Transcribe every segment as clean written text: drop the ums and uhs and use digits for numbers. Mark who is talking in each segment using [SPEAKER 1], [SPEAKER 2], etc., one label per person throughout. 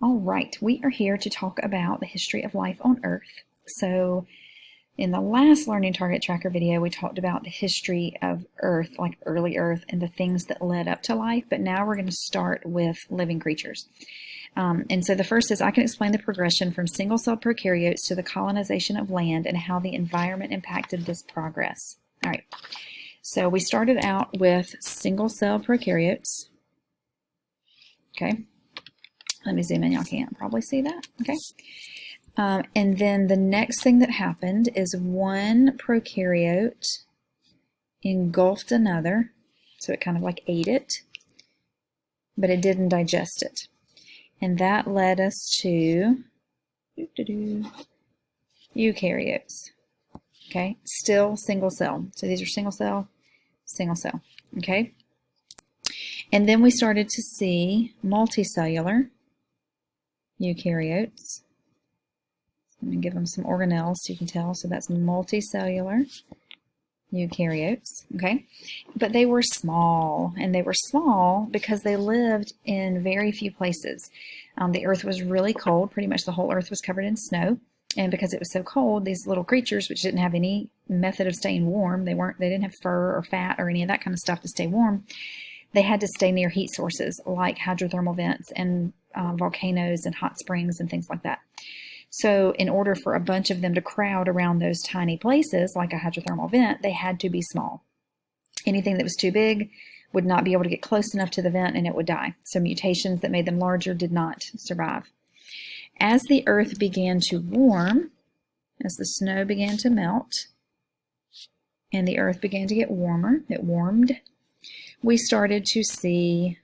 [SPEAKER 1] All right, we are here to talk about the history of life on Earth. So in the last Learning Target Tracker video, we talked about the history of Earth, like early Earth, and the things that led up to life, but now we're going to start with living creatures. And so the first is I can explain the progression from single-celled prokaryotes to the colonization of land and how the environment impacted this progress. All right, so we started out with single-celled prokaryotes. Okay. Let me zoom in. Y'all can't probably see that. Okay. And then the next thing that happened is one prokaryote engulfed another. So it kind of like ate it, but it didn't digest it. And that led us to eukaryotes. Okay. Still single cell. So these are single cell. Okay. And then we started to see multicellular eukaryotes. Let me give them some organelles so you can tell. So that's multicellular eukaryotes, okay? But they were small, and they were small because they lived in very few places. The earth was really cold. Pretty much the whole earth was covered in snow. And because it was so cold, these little creatures, which didn't have any method of staying warm, they didn't have fur or fat or any of that kind of stuff to stay warm, they had to stay near heat sources like hydrothermal vents and volcanoes and hot springs and things like that. So in order for a bunch of them to crowd around those tiny places, like a hydrothermal vent, they had to be small. Anything that was too big would not be able to get close enough to the vent and it would die. So mutations that made them larger did not survive. As the earth began to warm, as the snow began to melt, and the earth began to get warmer, it warmed, we started to see,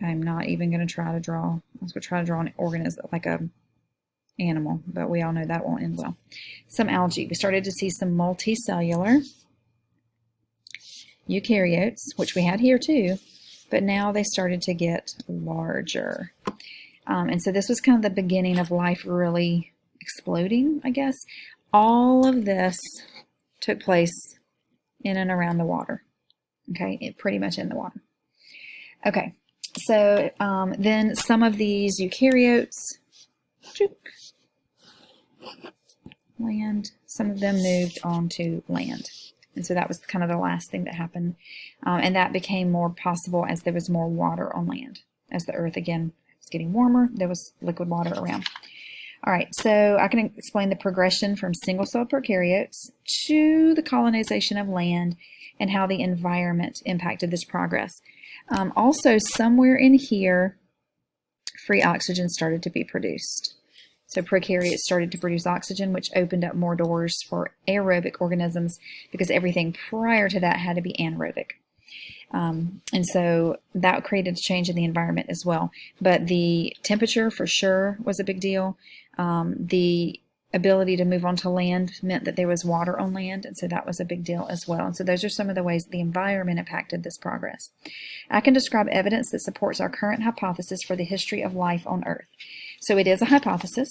[SPEAKER 1] I'm not even going to try to draw, I was going to try to draw an organism, like a animal, but we all know that won't end well. Some algae. We started to see some multicellular eukaryotes, which we had here too, but now they started to get larger. And so this was kind of the beginning of life really exploding, I guess. All of this took place in and around the water. Okay, pretty much in the water. Okay, so then some of these eukaryotes, some of them moved on to land. And so that was kind of the last thing that happened. And that became more possible as there was more water on land. As the earth, again, was getting warmer, there was liquid water around. All right, so I can explain the progression from single-celled prokaryotes to the colonization of land and how the environment impacted this progress. Also, somewhere in here, free oxygen started to be produced. So prokaryotes started to produce oxygen, which opened up more doors for aerobic organisms because everything prior to that had to be anaerobic. And so that created a change in the environment as well. But the temperature for sure was a big deal. The ability to move onto land meant that there was water on land, and so that was a big deal as well. And so those are some of the ways the environment impacted this progress. I can describe evidence that supports our current hypothesis for the history of life on Earth. So it is a hypothesis.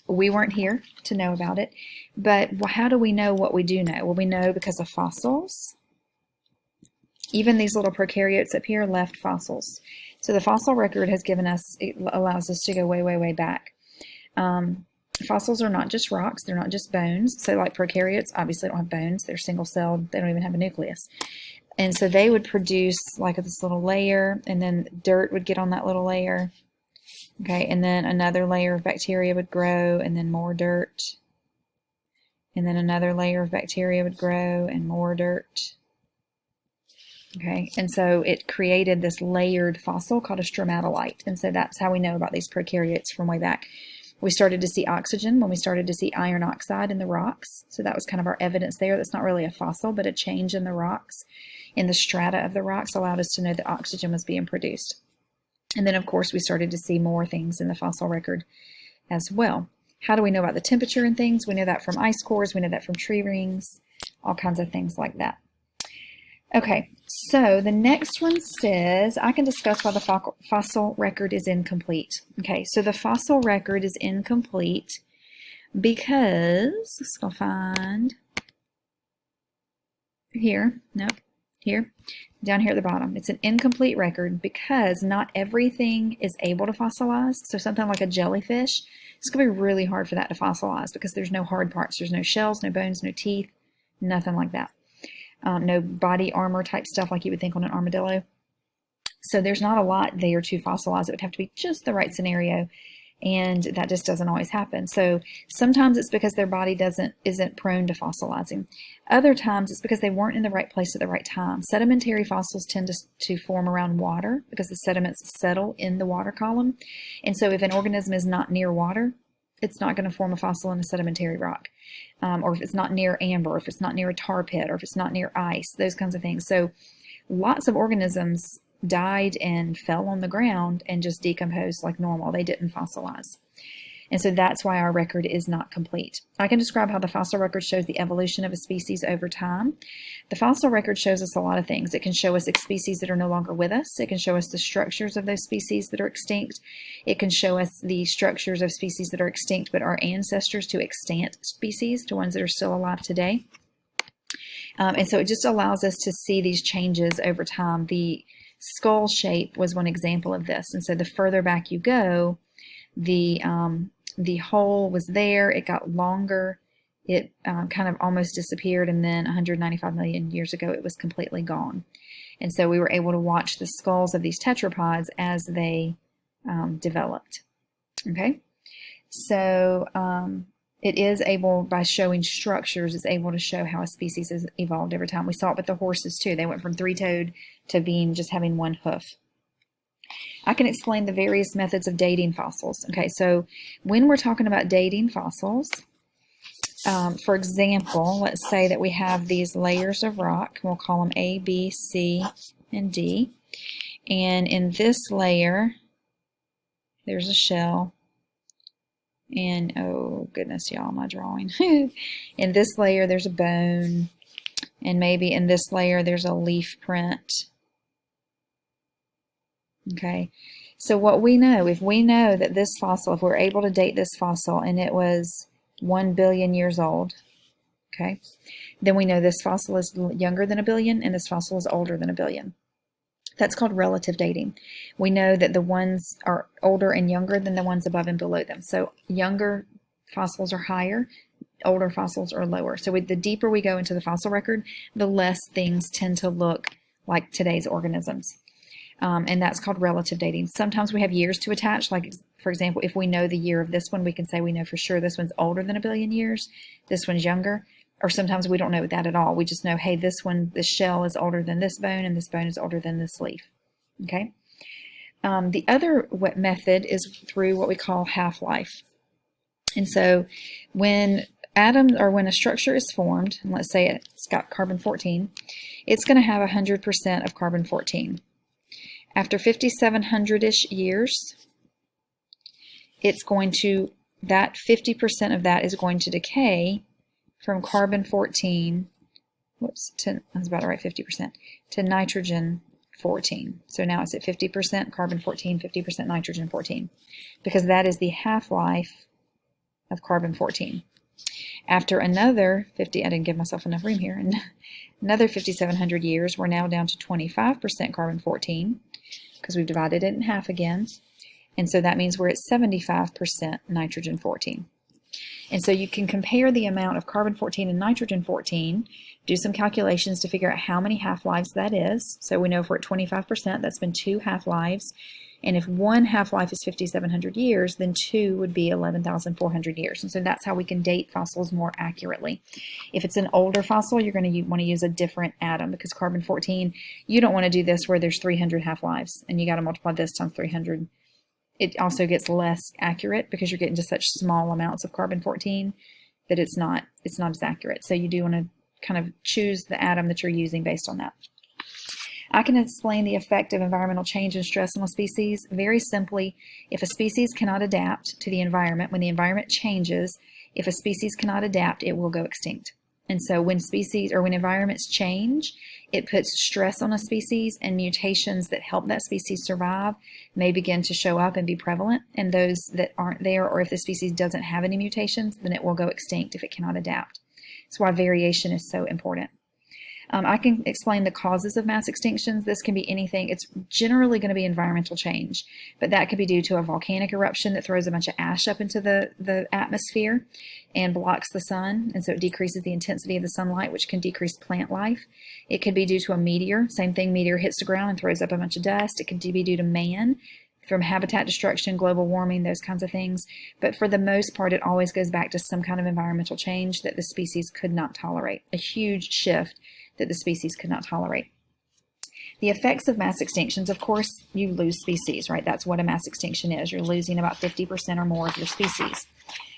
[SPEAKER 1] We weren't here to know about it, but how do we know what we do know? Well, we know because of fossils. Even these little prokaryotes up here left fossils. So the fossil record has given us, it allows us to go way, way, way back. Fossils are not just rocks, they're not just bones. So like prokaryotes obviously don't have bones, they're single-celled, they don't even have a nucleus. And so they would produce like this little layer, and then dirt would get on that little layer. Okay, and then another layer of bacteria would grow, and then more dirt. And then another layer of bacteria would grow, and more dirt. Okay, and so it created this layered fossil called a stromatolite. And so that's how we know about these prokaryotes from way back. We started to see oxygen when we started to see iron oxide in the rocks. So that was kind of our evidence there. That's not really a fossil, but a change in the rocks, in the strata of the rocks, allowed us to know that oxygen was being produced. And then, of course, we started to see more things in the fossil record as well. How do we know about the temperature and things? We know that from ice cores. We know that from tree rings, all kinds of things like that. Okay, so the next one says, I can discuss why the fossil record is incomplete. Okay, so the fossil record is incomplete because, let's go find here, nope, here, down here at the bottom. It's an incomplete record because not everything is able to fossilize. So something like a jellyfish, it's going to be really hard for that to fossilize because there's no hard parts. There's no shells, no bones, no teeth, nothing like that. No body armor type stuff like you would think on an armadillo. So there's not a lot there to fossilize. It would have to be just the right scenario, and that just doesn't always happen. So sometimes it's because their body isn't prone to fossilizing. Other times it's because they weren't in the right place at the right time. Sedimentary fossils tend to form around water because the sediments settle in the water column. And so if an organism is not near water, it's not going to form a fossil in a sedimentary rock. Or if it's not near amber, or if it's not near a tar pit, or if it's not near ice, those kinds of things. So lots of organisms died and fell on the ground and just decomposed like normal. They didn't fossilize. And so that's why our record is not complete. I can describe how the fossil record shows the evolution of a species over time. The fossil record shows us a lot of things. It can show us species that are no longer with us. It can show us the structures of those species that are extinct. It can show us the structures of species that are extinct but are ancestors to extant species, to ones that are still alive today. And so it just allows us to see these changes over time. The skull shape was one example of this. And so the further back you go, the hole was there, it got longer, it kind of almost disappeared, and then 195 million years ago it was completely gone. And so we were able to watch the skulls of these tetrapods as they developed. Okay, so it is able, by showing structures, it's able to show how a species has evolved over time. We saw it with the horses too. They went from three-toed to being just having one hoof. I can explain the various methods of dating fossils. Okay, so when we're talking about dating fossils, for example, let's say that we have these layers of rock. We'll call them A, B, C, and D. And in this layer, there's a shell. And, oh goodness, y'all, my drawing. In this layer, there's a bone. And maybe in this layer, there's a leaf print. Okay, so what we know, if we know that this fossil, if we're able to date this fossil and it was 1 billion years old, okay, then we know this fossil is younger than a billion and this fossil is older than a billion. That's called relative dating. We know that the ones are older and younger than the ones above and below them. So younger fossils are higher, older fossils are lower. So the deeper we go into the fossil record, the less things tend to look like today's organisms. And that's called relative dating. Sometimes we have years to attach, like, for example, if we know the year of this one, we can say we know for sure this one's older than a billion years, this one's younger, or sometimes we don't know that at all. We just know, hey, this one, this shell is older than this bone, and this bone is older than this leaf, okay? The other method is through what we call half-life. And so when when a structure is formed, and let's say it's got carbon-14, it's going to have 100% of carbon-14. After 5,700-ish years, it's going to, that 50% of that is going to decay from carbon-14, I was about to write 50%, to nitrogen-14. So now it's at 50% carbon-14, 50% nitrogen-14, because that is the half-life of carbon-14. After another 50, I didn't give myself enough room here, another 5,700 years, we're now down to 25% carbon-14, because we've divided it in half again. And so that means we're at 75% nitrogen-14. And so you can compare the amount of carbon-14 and nitrogen-14, do some calculations to figure out how many half-lives that is. So we know if we're at 25%, that's been 2 half-lives. And if one half-life is 5,700 years, then 2 would be 11,400 years. And so that's how we can date fossils more accurately. If it's an older fossil, you're going to want to use a different atom, because carbon-14, you don't want to do this where there's 300 half-lives, and you got to multiply this times 300. It also gets less accurate because you're getting to such small amounts of carbon-14 that it's not as accurate. So you do want to kind of choose the atom that you're using based on that. I can explain the effect of environmental change and stress on a species very simply. If a species cannot adapt to the environment, when the environment changes, if a species cannot adapt, it will go extinct. And so when environments change, it puts stress on a species, and mutations that help that species survive may begin to show up and be prevalent. And those that aren't there, or if the species doesn't have any mutations, then it will go extinct if it cannot adapt. That's why variation is so important. I can explain the causes of mass extinctions. This can be anything. It's generally going to be environmental change, but that could be due to a volcanic eruption that throws a bunch of ash up into the atmosphere and blocks the sun, and so it decreases the intensity of the sunlight, which can decrease plant life. It could be due to a meteor. Same thing, meteor hits the ground and throws up a bunch of dust. It could be due to man, from habitat destruction, global warming, those kinds of things. But for the most part, it always goes back to some kind of environmental change that the species could not tolerate, a huge shift that the species could not tolerate. The effects of mass extinctions, of course, you lose species, right? That's what a mass extinction is. You're losing about 50% or more of your species.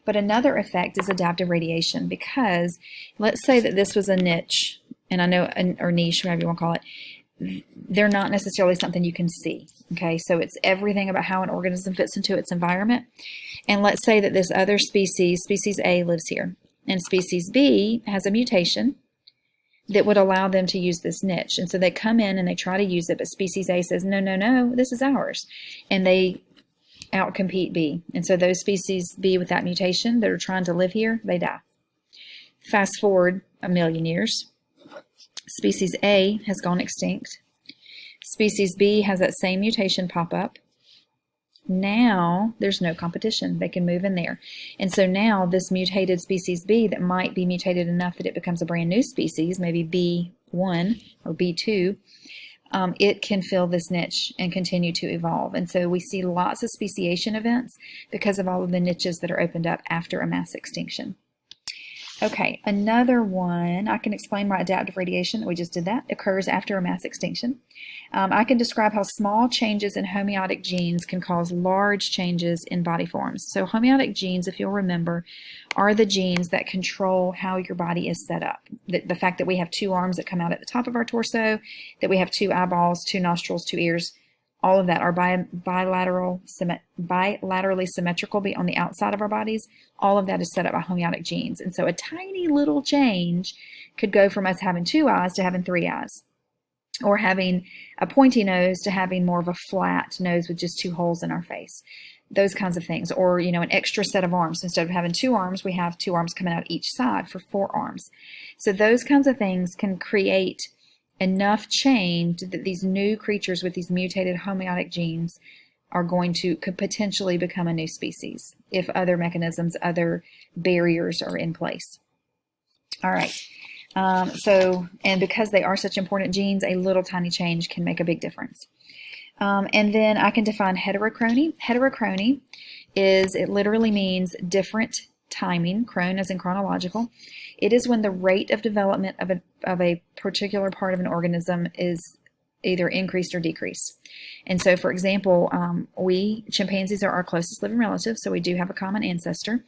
[SPEAKER 1] But another effect is adaptive radiation, because let's say that this was a niche, and I know, or niche, whatever you want to call it, they're not necessarily something you can see. Okay, so it's everything about how an organism fits into its environment. And let's say that this other species, species A, lives here, and species B has a mutation that would allow them to use this niche. And so they come in and they try to use it, but species A says, no, no, no, this is ours. And they outcompete B. And so those species B with that mutation that are trying to live here, they die. Fast forward a million years. Species A has gone extinct. Species B has that same mutation pop up. Now there's no competition. They can move in there. And so now this mutated species B that might be mutated enough that it becomes a brand new species, maybe B1 or B2, it can fill this niche and continue to evolve. And so we see lots of speciation events because of all of the niches that are opened up after a mass extinction. Okay, another one, I can explain why adaptive radiation, we just did that, occurs after a mass extinction. I can describe how small changes in homeotic genes can cause large changes in body forms. So homeotic genes, if you'll remember, are the genes that control how your body is set up. The fact that we have two arms that come out at the top of our torso, that we have two eyeballs, two nostrils, two ears, all of that are bilaterally symmetrical on the outside of our bodies. All of that is set up by homeotic genes. And so a tiny little change could go from us having two eyes to having three eyes, or having a pointy nose to having more of a flat nose with just two holes in our face. Those kinds of things. Or, an extra set of arms. Instead of having two arms, we have two arms coming out each side for four arms. So those kinds of things can create enough change that these new creatures with these mutated homeotic genes could potentially become a new species if other mechanisms, other barriers are in place. All right. And because they are such important genes, a little tiny change can make a big difference. And then I can define heterochrony. Heterochrony it literally means different timing, chron as in chronological. It is when the rate of development of a particular part of an organism is either increased or decreased. And so, for example, chimpanzees are our closest living relatives, so we do have a common ancestor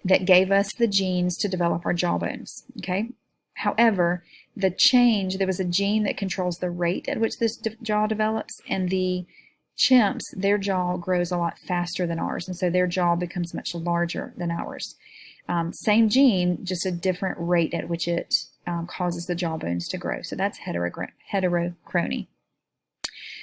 [SPEAKER 1] that gave us the genes to develop our jawbones. Okay. However, there was a gene that controls the rate at which this jaw develops, and the chimps, their jaw grows a lot faster than ours, and so their jaw becomes much larger than ours. Same gene, just a different rate at which it causes the jawbones to grow. So that's heterochrony.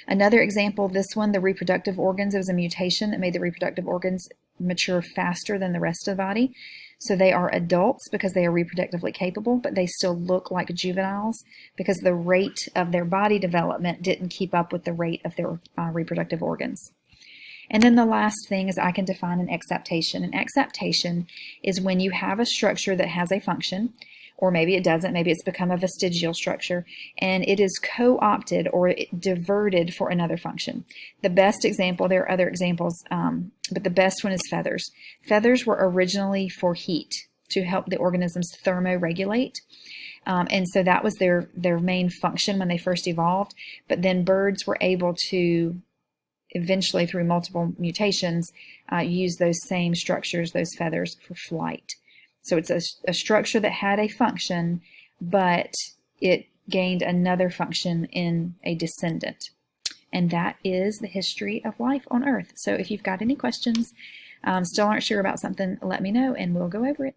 [SPEAKER 1] Another example, this one, the reproductive organs, there was a mutation that made the reproductive organs mature faster than the rest of the body. So they are adults because they are reproductively capable, but they still look like juveniles because the rate of their body development didn't keep up with the rate of their reproductive organs. And then the last thing is I can define an exaptation. An exaptation is when you have a structure that has a function, or maybe it doesn't, maybe it's become a vestigial structure, and it is co-opted or diverted for another function. The best example, there are other examples, but the best one is feathers. Feathers were originally for heat, to help the organisms thermoregulate. And so that was their main function when they first evolved. But then birds were able to eventually, through multiple mutations, use those same structures, those feathers, for flight. So it's a structure that had a function, but it gained another function in a descendant. And that is the history of life on Earth. So if you've got any questions, still aren't sure about something, let me know and we'll go over it.